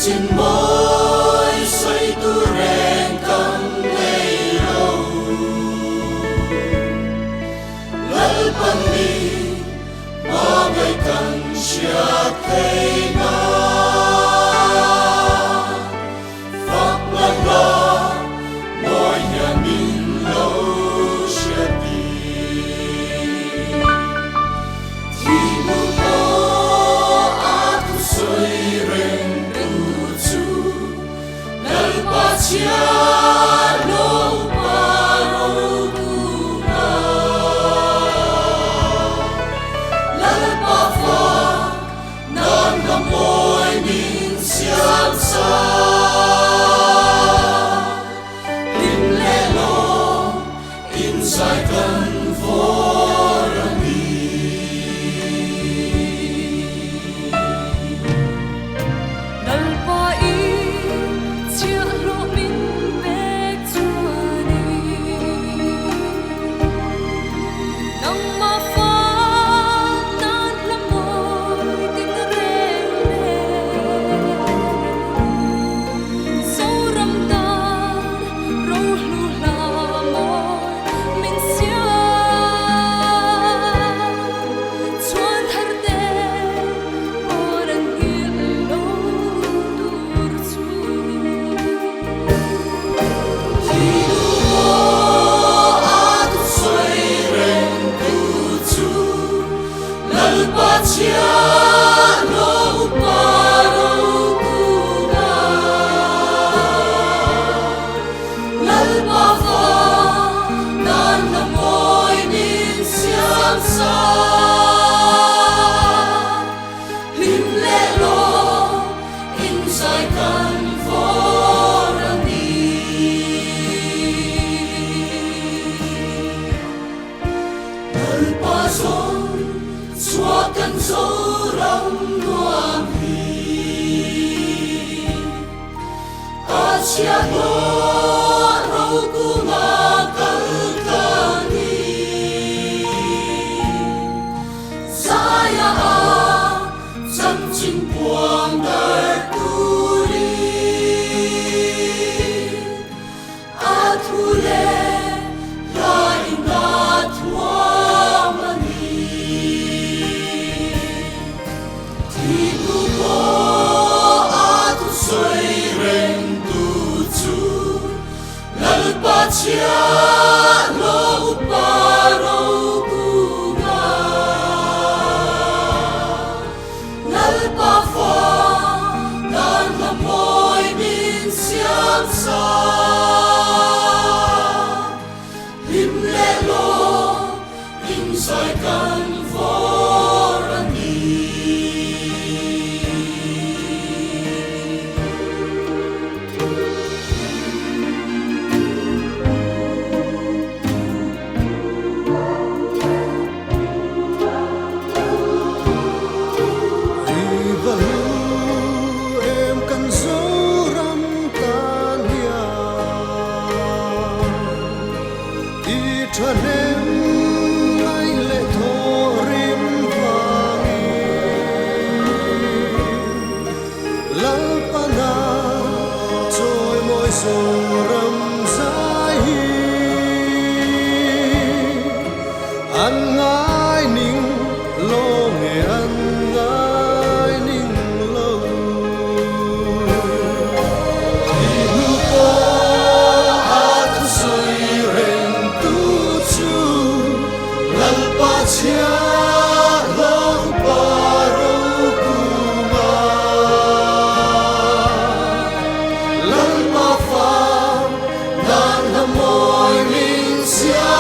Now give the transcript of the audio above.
xin mối xây tu rèn cầm ngày lâu lỡ bằng đi mà ngày cần chia thay na pháp lần lo mỗi nhà mình lâu chia đi thì mù mô a tu soi rèn tu chu nal pa chia lo pa ro tu na lal pa fa nan na moi min siam sa lim le lo in sai kan for me nal pa i chia lo min bek chuani nang ma fa nan la moi tin re so ram dan ro lu la moi min sia chuan har de oran hil lo tur chu chia lo pa ro tu na lal pa fa nan na moi min siam sa lim le lo in sai kan for me lal pa son xóa căn dấu răng loang hi ta chia lo râu cu ma cân cani saya a chân chính buông đời tu đi a thu lệ la in na thua mani chia lo pa ro tu na lal pa fa nan la moi min siam sa lim le lo in sai kan for me cho nên anh lệ thô rim vàng lỡ pana trôi môi sầu rầm dài ăn ngái nín lô nghề ăn ngái nín lâu thì nu po a tu soi ren tu chu lal pa chia lo pa ro ku ma lal pa fa nan na moi min sia